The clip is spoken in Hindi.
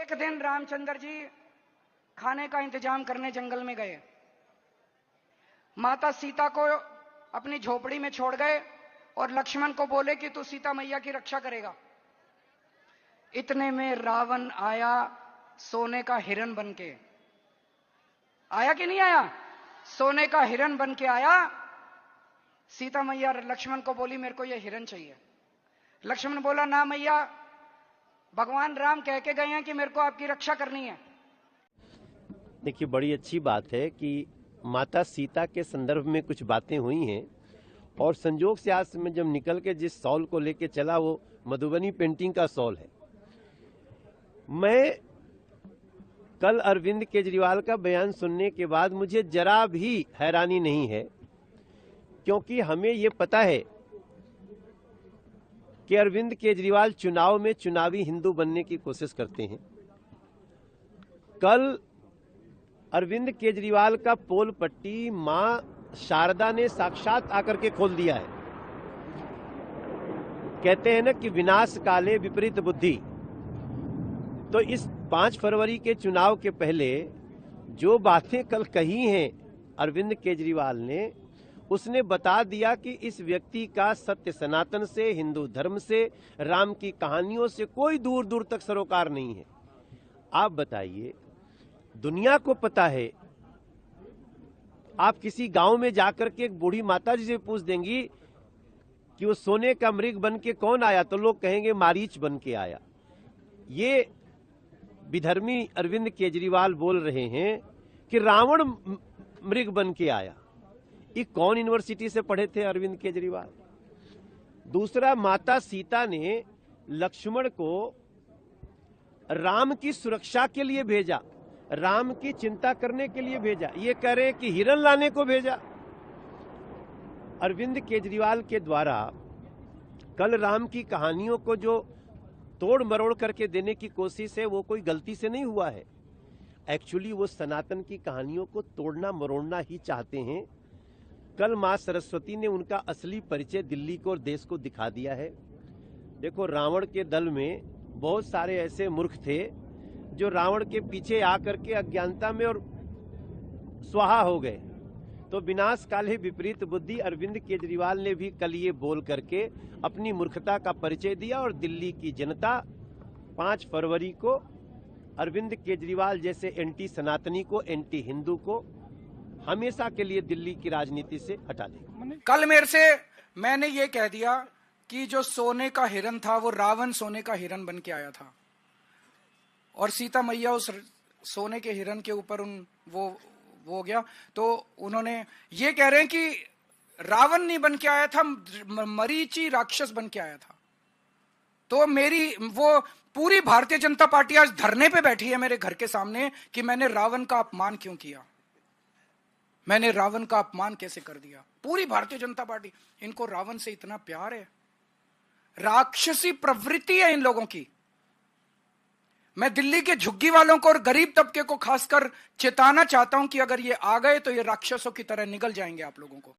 एक दिन रामचंद्र जी खाने का इंतजाम करने जंगल में गए। माता सीता को अपनी झोपड़ी में छोड़ गए और लक्ष्मण को बोले कि तू सीता मैया की रक्षा करेगा। इतने में रावण आया सोने का हिरण बनके। आया कि नहीं आया? सोने का हिरण बनके आया। सीता मैया लक्ष्मण को बोली मेरे को यह हिरण चाहिए। लक्ष्मण बोला ना मैया, भगवान राम कह के गए हैं कि मेरे को आपकी रक्षा करनी है। देखिए, बड़ी अच्छी बात है कि माता सीता के संदर्भ में कुछ बातें हुई हैं और संजोग से आज में जब निकल के जिस सॉल को लेके चला वो मधुबनी पेंटिंग का सॉल है। मैं कल अरविंद केजरीवाल का बयान सुनने के बाद मुझे जरा भी हैरानी नहीं है, क्योंकि हमें ये पता है कि अरविंद केजरीवाल चुनाव में चुनावी हिंदू बनने की कोशिश करते हैं। कल अरविंद केजरीवाल का पोल पट्टी मां शारदा ने साक्षात आकर के खोल दिया है। कहते हैं ना कि विनाश काले विपरीत बुद्धि। तो इस 5 फरवरी के चुनाव के पहले जो बातें कल कही हैं अरविंद केजरीवाल ने, उसने बता दिया कि इस व्यक्ति का सत्य सनातन से, हिंदू धर्म से, राम की कहानियों से कोई दूर दूर तक सरोकार नहीं है। आप बताइए, दुनिया को पता है, आप किसी गांव में जाकर के एक बूढ़ी माता जी से पूछ देंगी कि वो सोने का मृग बन के कौन आया, तो लोग कहेंगे मारीच बन के आया। ये विधर्मी अरविंद केजरीवाल बोल रहे हैं कि रावण मृग बन के आया। ये कौन यूनिवर्सिटी से पढ़े थे अरविंद केजरीवाल? दूसरा, माता सीता ने लक्ष्मण को राम की सुरक्षा के लिए भेजा, राम की चिंता करने के लिए भेजा। ये कह रहे हैं कि हिरण लाने को भेजा। अरविंद केजरीवाल के द्वारा कल राम की कहानियों को जो तोड़ मरोड़ करके देने की कोशिश है वो कोई गलती से नहीं हुआ है। एक्चुअली वो सनातन की कहानियों को तोड़ना मरोड़ना ही चाहते हैं। कल मां सरस्वती ने उनका असली परिचय दिल्ली को और देश को दिखा दिया है। देखो, रावण के दल में बहुत सारे ऐसे मूर्ख थे जो रावण के पीछे आकर के अज्ञानता में और स्वाहा हो गए। तो विनाश काले विपरीत बुद्धि अरविंद केजरीवाल ने भी कल ये बोल करके अपनी मूर्खता का परिचय दिया और दिल्ली की जनता 5 फरवरी को अरविंद केजरीवाल जैसे एंटी सनातनी को, एंटी हिंदू को हमेशा के लिए दिल्ली की राजनीति से हटा देगी। कल मैंने ये कह दिया कि जो सोने का हिरण था वो रावण सोने का हिरण बन के आया था और सीता मैया उस सोने के हिरण के ऊपर वो हो गया। तो उन्होंने ये कह रहे हैं कि रावण नहीं बन के आया था, मरीची राक्षस बन के आया था। तो मेरी वो पूरी भारतीय जनता पार्टी आज धरने पे बैठी है मेरे घर के सामने कि मैंने रावण का अपमान क्यों किया, मैंने रावण का अपमान कैसे कर दिया। पूरी भारतीय जनता पार्टी, इनको रावण से इतना प्यार है, राक्षसी प्रवृत्ति है इन लोगों की। मैं दिल्ली के झुग्गी वालों को और गरीब तबके को खासकर चेताना चाहता हूं कि अगर ये आ गए तो ये राक्षसों की तरह निगल जाएंगे आप लोगों को।